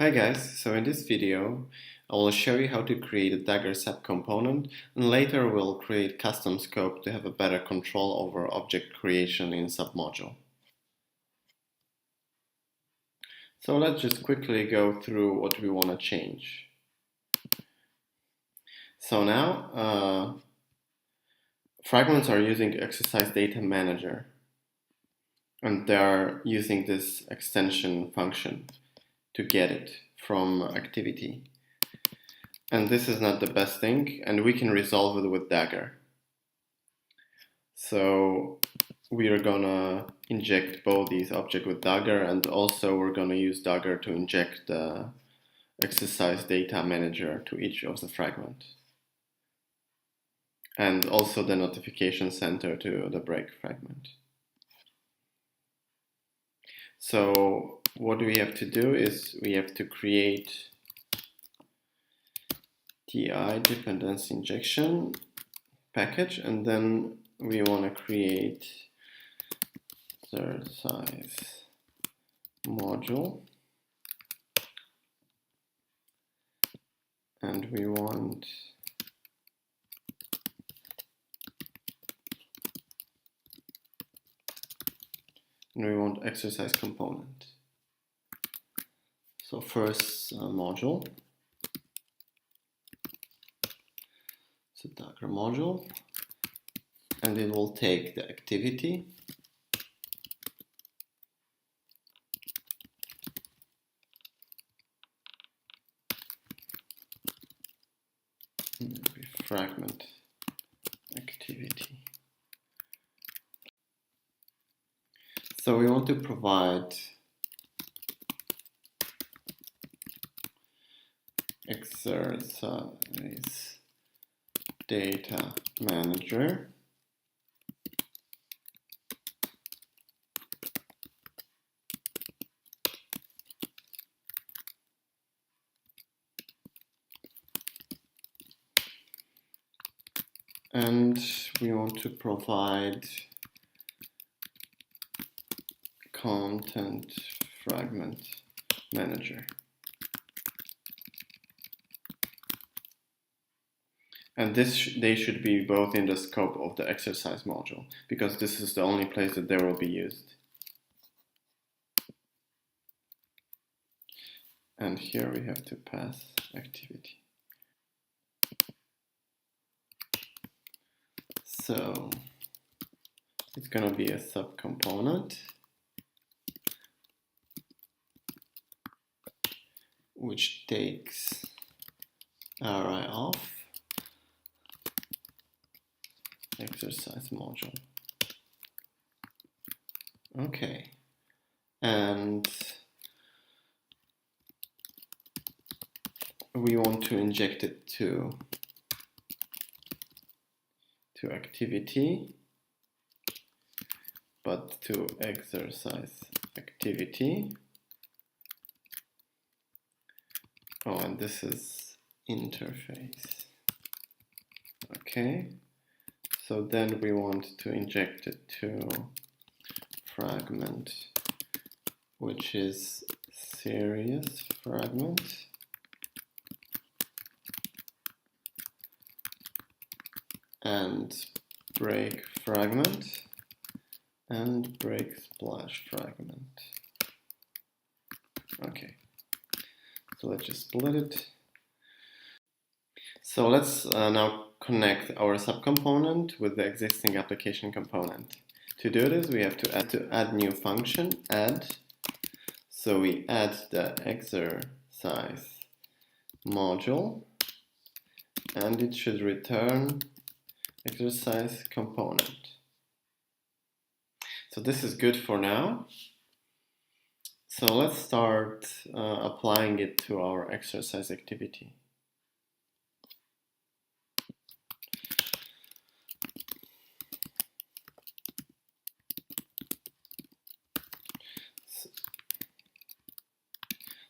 Hi guys, so in this video I will show you how to create a Dagger subcomponent, and later we'll create custom scope to have a better control over object creation in submodule. So let's just quickly go through what we want to change. So now fragments are using Exercise Data Manager, and they are using this extension function to get it from activity. And this is not the best thing, and we can resolve it with Dagger. So we are gonna inject both these objects with Dagger, and also we're gonna use Dagger to inject the exercise data manager to each of the fragments. And also the notification center to the break fragment. So what we have to do is we have to create TI dependency injection package, and then we want to create ExerciseModule, and we want exercise component. So first module, so Dagger module, and it will take the activity fragment activity. So we want to provide exercise data manager and we want to provide content fragment manager. And they should be both in the scope of the exercise module, because this is the only place that they will be used. And here we have to pass activity. So it's going to be a subcomponent which takes arrayOf exercise module. Okay, and we want to inject it to activity, but to exercise activity. Oh, and this is interface. Okay, so then we want to inject it to fragment, which is series fragment, and break fragment, and break splash fragment. Okay, so let's just split it. So let's now connect our subcomponent with the existing application component. To do this, we have to add new function, add. So we add the exercise module, and it should return exercise component. So this is good for now. So let's start applying it to our exercise activity.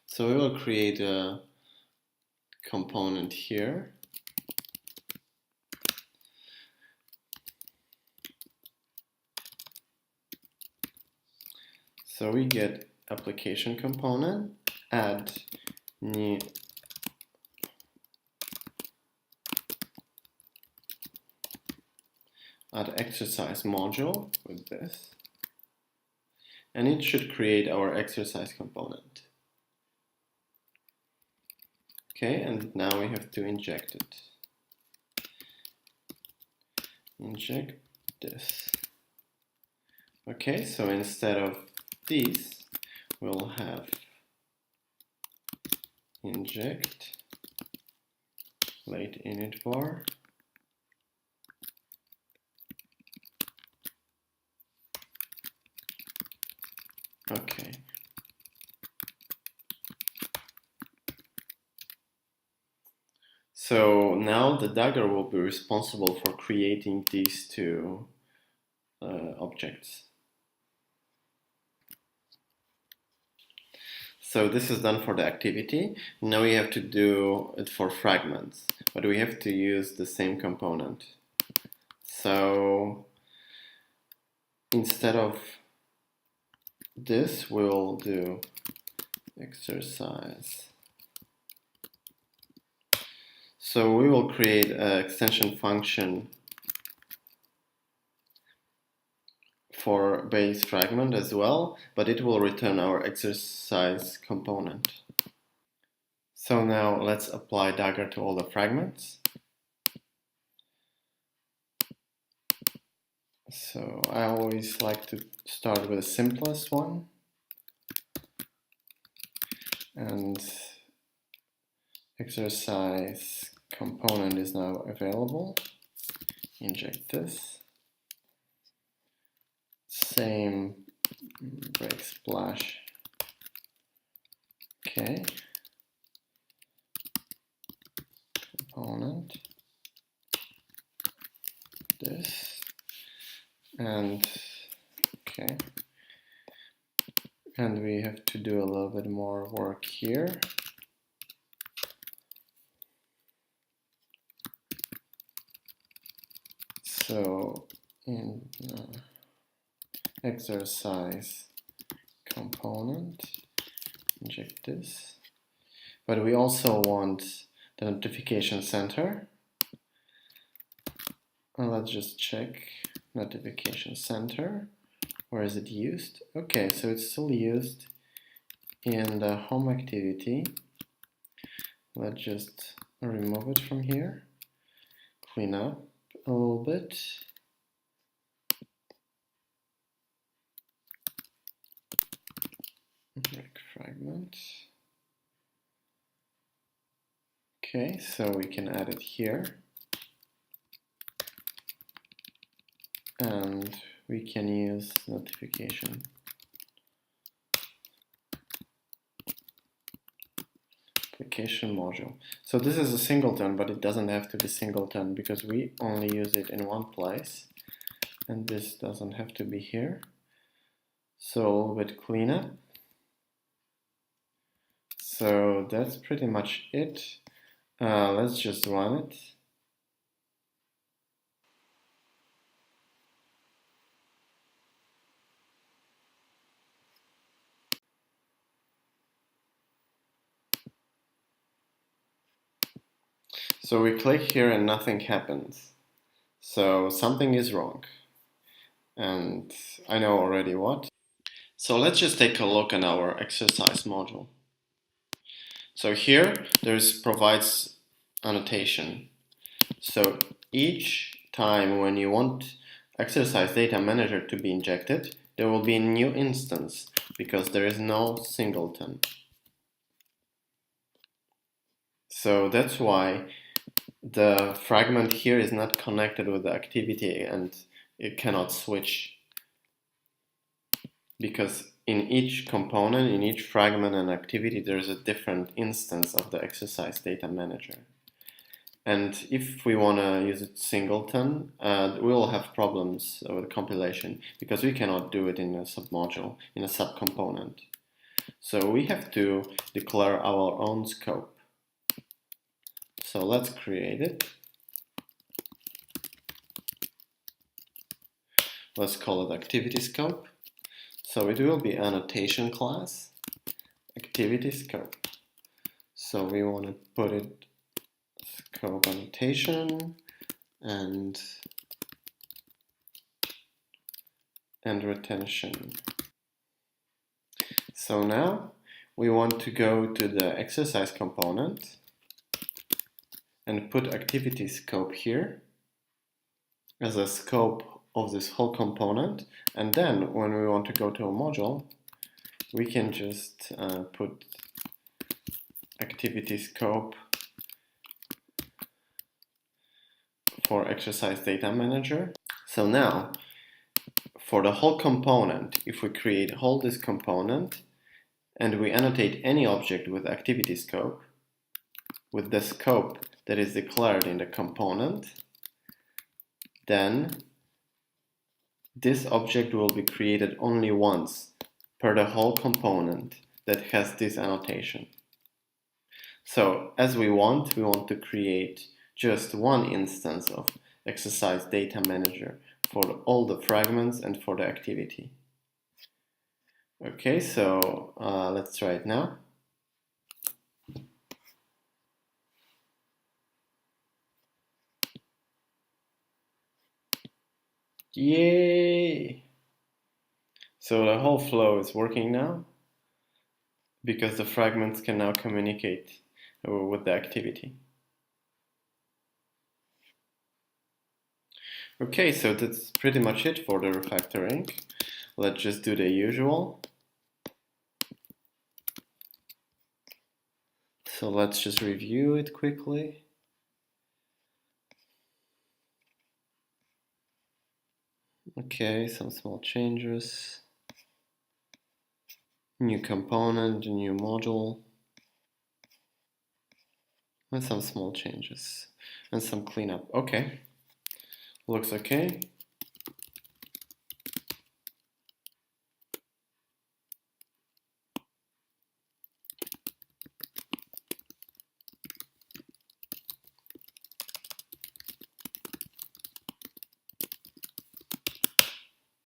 So we will create a component here. So we get application component, add new add exercise module with this, and it should create our exercise component. Okay, and now we have to inject it. Inject this. Okay, so instead of these, we'll have inject late init var okay. So now the Dagger will be responsible for creating these two objects. So this is done for the activity. Now we have to do it for fragments, but we have to use the same component. So instead of this, we'll do exercise. So we will create an extension function for base fragment as well, but it will return our exercise component. So now let's apply Dagger to all the fragments. So I always like to start with the simplest one. And exercise component is now available. Inject this. Same break splash. Okay. Component. This. And okay. And we have to do a little bit more work here. So in exercise component, inject this. But we also want the notification center. And let's just check notification center. Where is it used? Okay, so it's still used in the home activity. Let's just remove it from here. Clean up a little bit. Break fragment. Okay, so we can add it here. And we can use notification. Application module. So this is a singleton, but it doesn't have to be singleton because we only use it in one place. And this doesn't have to be here. So a little bit cleanup. So that's pretty much it. Let's just run it. So we click here and nothing happens. So something is wrong. And I know already what. So let's just take a look at our exercise module. So here there's provides annotation. So each time when you want exercise data manager to be injected, there will be a new instance because there is no singleton. So that's why the fragment here is not connected with the activity and it cannot switch. Because in each component, in each fragment and activity, there's a different instance of the exercise data manager. And if we want to use it singleton, we will have problems with compilation because we cannot do it in a submodule, in a subcomponent. So we have to declare our own scope. So let's create it. Let's call it ActivityScope. So it will be annotation class, ActivityScope. So we want to put it scope annotation and retention. So now we want to go to the exercise component and put ActivityScope here as a scope of this whole component, and then when we want to go to a module, we can just put ActivityScope for Exercise Data Manager. So now, for the whole component, if we create this component and we annotate any object with ActivityScope, with the scope that is declared in the component, then this object will be created only once per the whole component that has this annotation. So as we want to create just one instance of Exercise Data Manager for all the fragments and for the activity. Okay, so let's try it now. Yay! So the whole flow is working now because the fragments can now communicate with the activity. Okay, so that's pretty much it for the refactoring. Let's just do the usual. So let's just review it quickly. Okay, some small changes. New component, new module. And some small changes. And some cleanup. Okay. Looks okay.